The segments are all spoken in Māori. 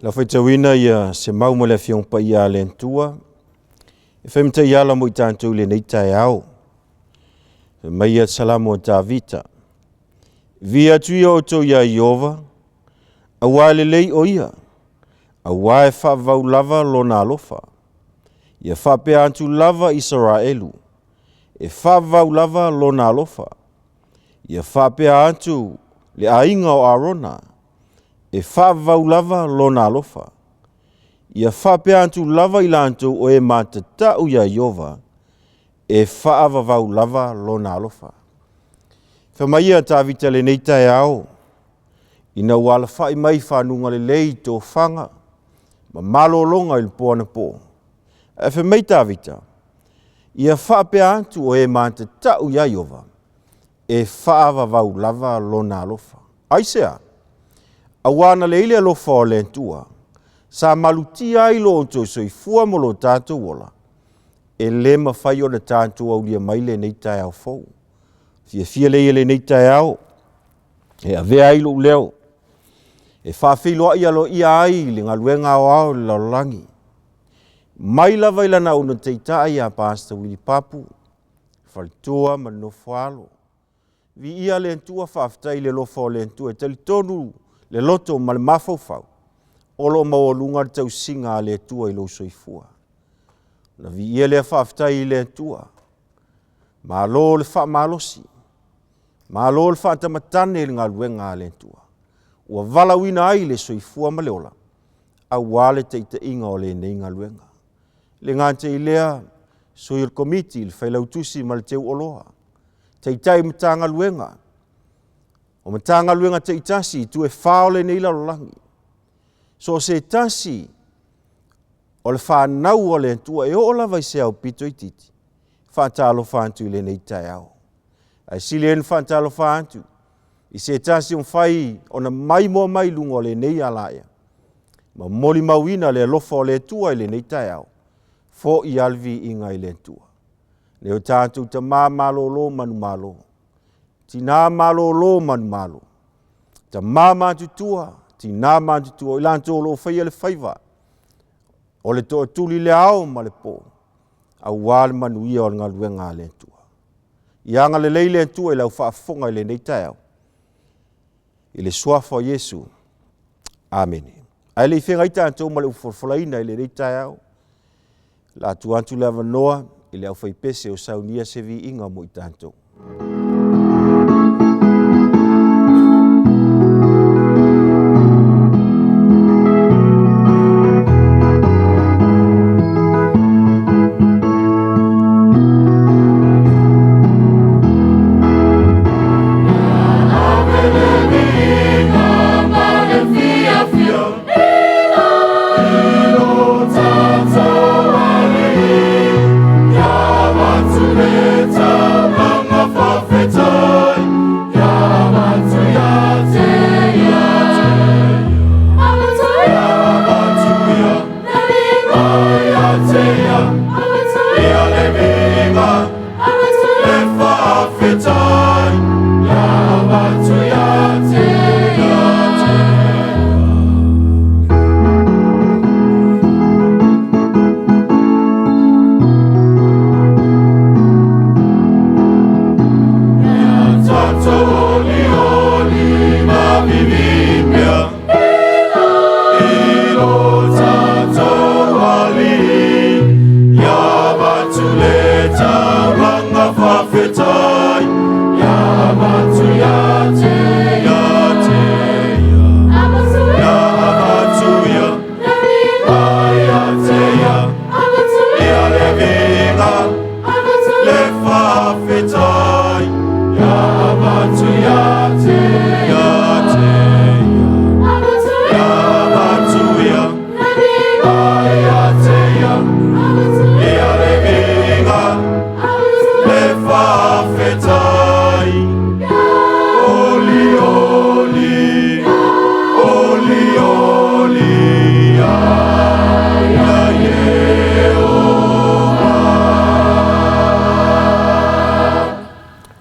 La whaitawina ia se mauma le fiong pa ia le ntua. E whaimta ia la mo i tātou le nei taeao. Mai ia salamu o Davita. Via tuia o tau ia Ieova. Awa le lei o ia. Awa e whavau lava lo na alofa. Ia whapea antu lava Israelu. E whavau lava lo na alofa. Ia whapea antu le ainga o Arona. E whavau lava lo na alofa. Ia whapea antu lava i lantou o e matatau ia Ieova. E whaavavau lava lo na alofa. Whamaia Davita le nei taeao. Ina wala whai mai whanunga le lei tō whanga. Ma malolonga il poana pō. E whamai Davita. Ia whapea antu o e matatau ia Ieova. E whaavavau lava lo na alofa. Aisea. Awana le ile alofa o le ntua. Sa malutia ilo o tō soifua mo lo tātou ola. E le mawhai o na tātou au lia mai le nei taeao fau. Fia le nei taeao. E avea ilo uleo. E whawhiloa ia lo ia ai le ngaluenga o au le laulangi. Mai lava ila na una Ta'ita'i a Pastor Willi Papu. Whalitua manofalo. Vi ia le ntua whaftai le lofa o le ntua. E talitonu le loto ma le mafaufau. Olo maolunga tau singa le tua i lo soifua. Na vi ia le whaftai le tua. Malo le wha malosi. Malo le wha tamatane le ngaluenga le tua. Ua valawina ai le soifua ma leola. A wale Ta'ita'i o le nei ngaluenga. Le ngante i lea soil committee le whailautusi ma le teu oloha. Ta'ita'i matanga luenga. O matanga luenga Ta'itasi tu e whaole nei lalolangi. So se tasi o le whanau o le tua e o lava i se au pito i titi. Whantalo whantu i le nei taeao. Ai sile en whantalo whantu. I se tasi o whai o na mai mua mai lunga o le nei alaia. Ma moli mauina le lofa o le tua i le nei taeao. Fo i alvi inga i le tua. Ne o tātou ta mā malolo manu malo. Tina malolo manu malo. Ta mā mātutua. Tina mātutua. Ilanto lo whaia le whaiva. O le toa tuli le ao ma le po. A wale manu ia o ngā luenga le tua. Ianga le leile tua i lau whaafonga i le nei taeao. I le suafa o Yesu. Amen. Ai le whenga i tātou ma le uforfolaina i le nei taeao. La tuantu le avanoa i le au whaipese o saunia se Viiga mo i tātou.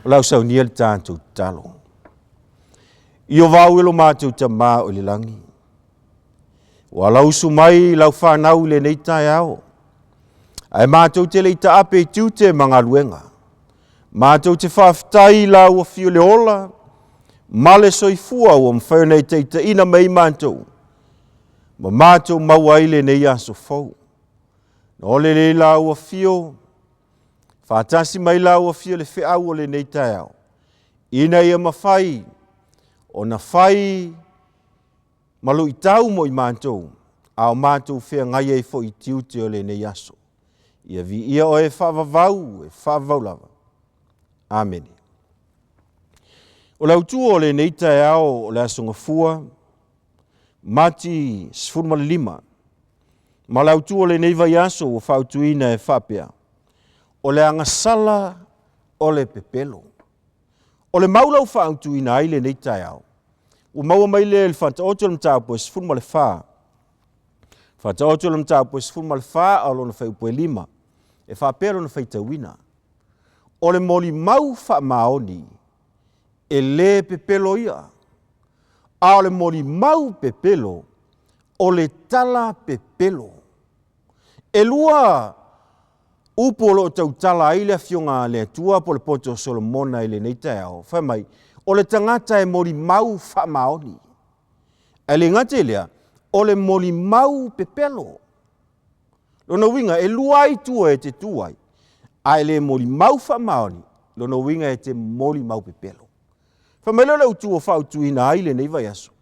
Lau sau nia le tātou talo. Ieova ilo mātou Tama o le langi. Walau sumai lau whanau le nei taeao. Ai mātou te leita ape tiu te mga luenga. Mātou te whaafitai la ua fio le ola. Male soifua ua mwhaunei teita ina mei mātou. Ma mātou maua ile nei aso fau. Na ole le la ua fio. Whaatasi mai la ua fio le whiau o le nei taeao. Ina ia mawhai. O na whai malu i tau mo i mātou. Ao mātou whea ngai ei fo i tiu te o le nei aso. Ia Viiga o e whaavavau, e whaavavau lava. Amen. O lautu o le nei taeao o le asonga fua, mati 15. Ma lautu o le nei vai aso o whautuina e whapea. O le angasala o le pepelo. O le maulau whautuina ai le nei taeao. O maua mai le whataoto le mtau po 15. Whataoto le mtau po 15 o lona whaupo 5. E whapea lona whaitauina. O le moli mau whamaoni. E le pepelo ia. A o le moli mau pepelo. O le tala pepelo. E lua upo lo tau tala ai le fionga le tua po le poto Solomona i le nei taeao. Whamai, o le tangata e moli mau whamaoni. E le ngate lea, o le moli mau pepelo. Lona winga e lua i tua e te tuai. A le moli mau whamaoni. Lona winga e te moli mau pepelo. Whamai le utua whautuina ai le nei vai aso.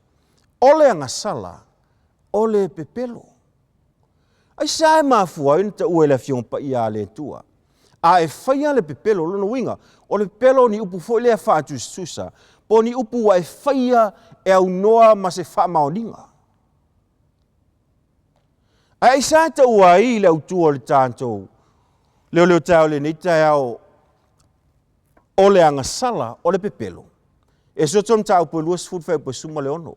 O le angasala, o le pepelo. Ai sae mafua ina ta ue le fiongpa ia le tua. A e whaia le pepelo lona winga. O le pepelo ni upu fo lea whaatu susa. Po ni upu wa e whaia e au noa ma se whamaoninga. Ai sae ta ua i le utua le tātou. Leoleo tau le nei taeao o le angasala o le pepelo. E sotom tau po luas futwhau po suma le ono.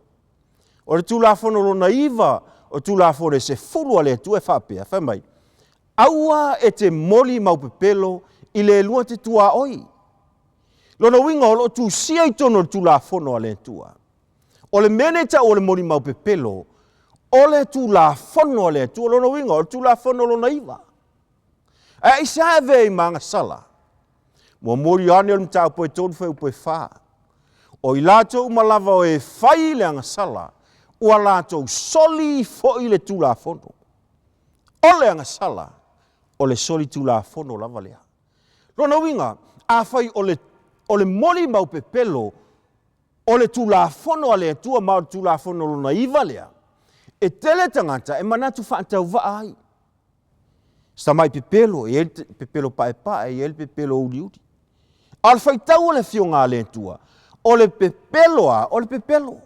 O le tūlafono lo naiva o tūlafono se fulu ale tu e whapea. Whamai, aua e te moli mau pepelo i le lua te tua oi. Lona winga o lo tu sia i tono le tūlafono ale tua. O le mene ta o le moli mau pepelo, o le tūlafono ale tua. Lona winga o le tūlafono lo naiva. E isa e vei manga sala. Mua mori ane o mtau po e tonu whau po e wha. O i lato umalava o e whai le anga sala. Ua lato soli fo i le tūlafono. O le anga sala. O le soli tūlafono lava lea. Rona winga, a whai o le moli mau pepelo. O le tūlafono a lea tua mau tūlafono lona iwa lea. E tele tangata e manatu whaantau wa ai. Samai pepelo, e el pepelo pae, e el pepelo uri. Al whaitau o le fionga le tua. O le pepelo a, o le pepelo.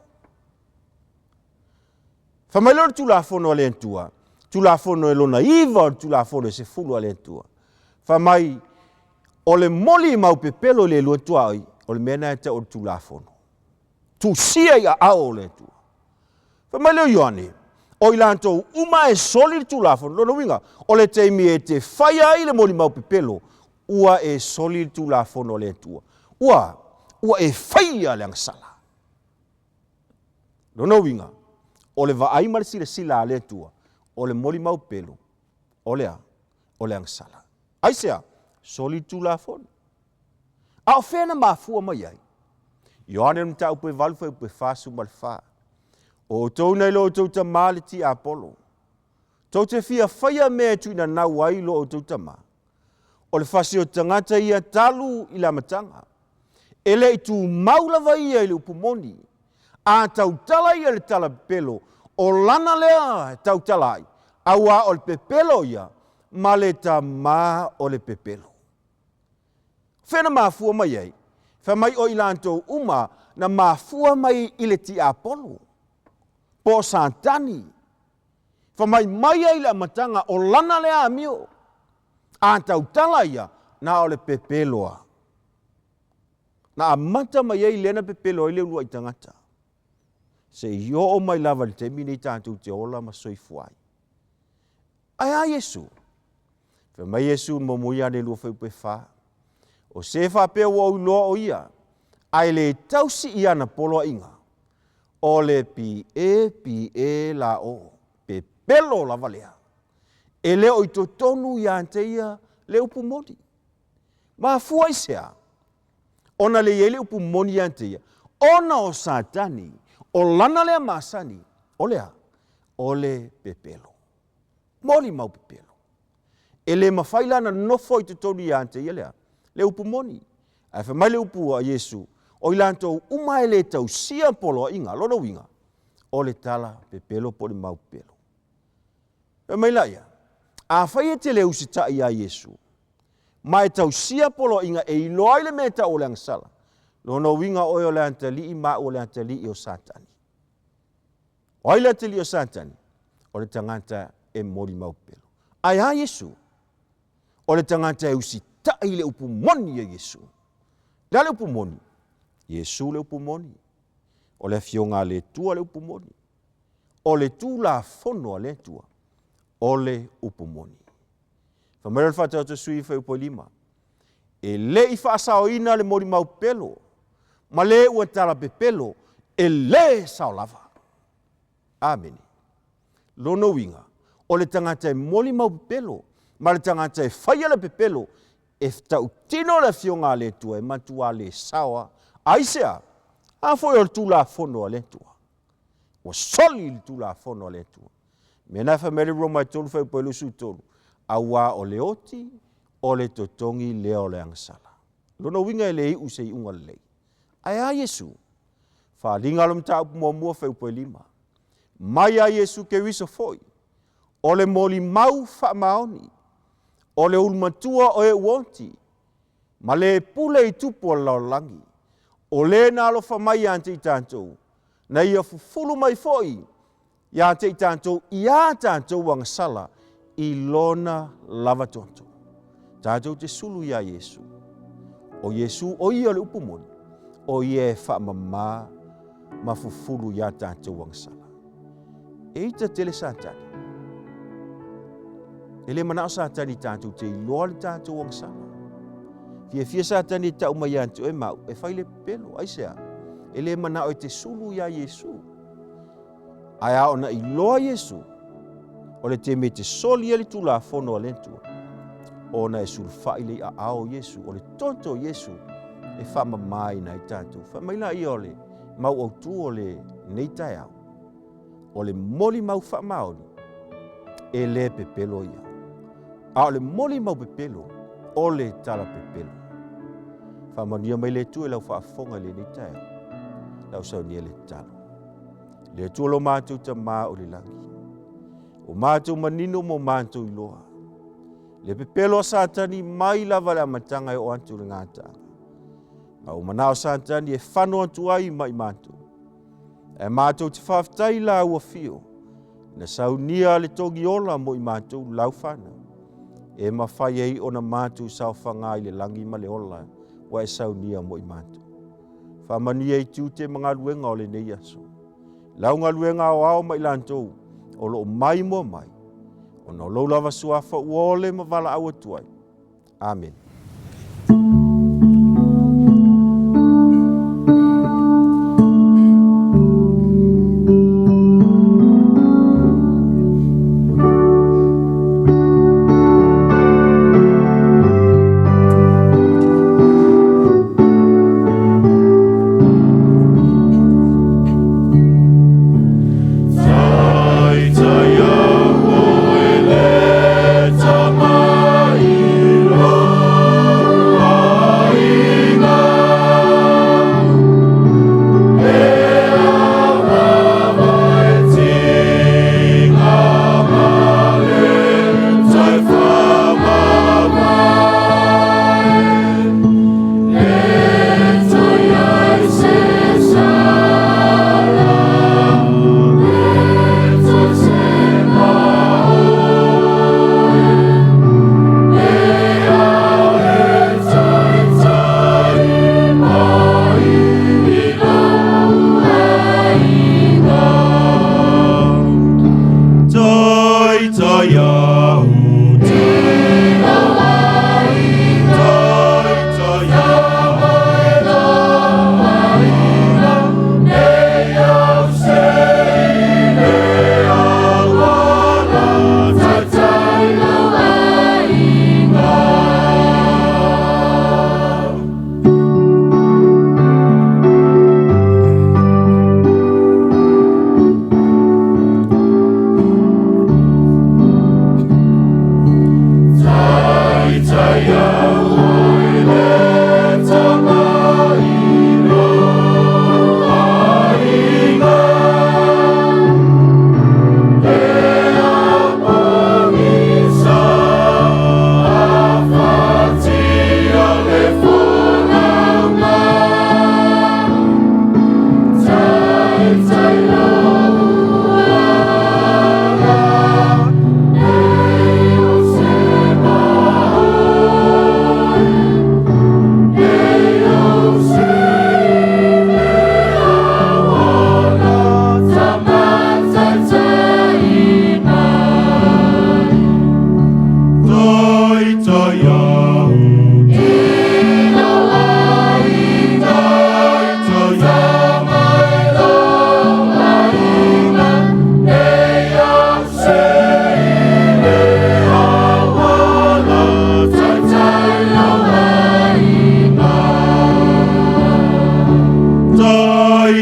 Whamailo le tūlafono le tua. Tūlafono e lona iwa, o tūlafono e se fulu le tua. Whamai, o le moli mau pepelo le lua tua ai, o le mena e te o le tūlafono. Tu sia ia ao le tua. Whamailo Ioane, o ilantou uma e soli le tūlafono, lona winga, o le teimi e te whaia i le moli mau pepelo, ua e soli le tūlafono le tua. Ua e whaia le angasala. Lona winga, o le vaai mara sila le tua, o le moli mau pelo, o le angasala. Aisea, soli tūlafono. A o whena mafua mai ai. Ioane mta upe valfa upe fasu malfa. O tau nei lo tau tama le ti Apollo. Tau te fia whaia mea tuina nau ai lo o tau tama. O le fasi o tangata ia talu i la matanga. Ele i tu maulawa ia i le upumoni. A tau tala ia le tala pelo. O lana lea tau tala ai. Aua o le pepelo ia. Ma le tama o le pepelo. Whena mafua mai ai. Whamai o ilantou uma na mafua mai i le ti Apollo. Po santani. Whamai mai ai le matanga o lana lea amio. A tau tala ia na o le pepeloa. Na amata mai ai lena pepelo i le ulua i tangata. Se io o mai lava le temi nei tātou te ola ma soifuai. Ai a Yesu. Whamai Yesu mamui ane lua whaupe wha. O se whapea ua uloa o ia. Ai le tausi i ana polo inga. O le pi e la o. pelo lava lea. E leo i to tonu ia te ia le upu moni. Ma fua i sea. Ona le le upu moni ia te ia. Ona o satani, o lana lea masani, o lea, o le pepelo. Moli mau pepelo. E le mawhailana nofo i te tonu ia te ia lea. Le upu moni. Ai wha mai le upu a Yesu. O ilanto umai le tau sia polo inga, lona winga. O le tala pepelo po le mau pepelo. E mai laia. A whai e te le usita i a Yesu. Mai tau sia polo inga e iloai le meta o le angsala. Lona winga o le antali i ma o le antali i o satani. O le antali o satani. O le tangata e mori mau pepelo. Ai a Yesu. O le tangata e usita i le upu moni a Yesu. Le upu moni. Yesu le upu moni. O le fionga le tua le upu moni. O le tu la fono le tua. O le upu moni. Whamerel whatau te sui whai upo lima. E le i whaasao ina le mori mau pelo. Ma le ua tala pe pelo. E le sao lava. Amen. Lono winga. O le tangata e mori mau pelo. Ma le tangata e whaiala pe pelo. E tau tino le fionga le tua. E matua le sawa. Aisea. A foi o tula fono le tua. O soli le tula fono le tua. Mena fa meri roma tolu fa pelu su tolu. Awa o le oti o le totongi leo le angsala. Lona winga e le u sei unga le. Ai a Yesu. Fa linga lom ta mo mo fa lima. Mai a Yesu ke wiso foi. O le moli mau fa maoni. O le ulmatua o e wonti. Ma le pule i tupo la langi. O le na alo fa mai ante i tantou. Na ia fufulu mai foi. Ia te i tantou, ia tantou wang sala. I lona lava tonto. Tantou te sulu ia Yesu. O Yesu o ia le upumoni. O ia fa mama. Ma fufulu ia tantou wang sala. E ita tele satani. Ele manao satani tantou te iloa le tantou wang sala. Fia satani ta umayantu e mau e faile pelo aisea ele mana o te sulu ya Yesu aya ona i loa Yesu o le te me te soli ele tula fono alentu ona e sulfa ile a ao Yesu o le tonto Yesu e fa mai na tanto fa mai la i ole mau o tu ole nei taeao o le moli mau fa maoli e le pepelo ia a le moli mau pepelo o le tala pepelo Whamania mai le tu e lau whaafonga le ni tae. Lau sau nia le talo. Le tu lo mātou ta mā o le langi. O mātou manino mo mātou iloa. Le pepelo satani mai lava le amatanga e o antu le ngāta. Ma o manao satani e whano antu ai mai mātou. E mātou te whaftai la ua fio. Na sau nia le togi ola mo i mātou lau whana. E mawhai ei ona mātou sau whangai le langi ma le ola. Wa e sau nia mo i mātou. Whamania i tūte mga luenga o le nei aso. Lau ngā luenga o ao mai lantou, o lo mai mo mai. O no lo lava suafa uole ma vala awa tuai. Amen. Tama Ta'ita'i Mai.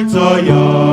Taya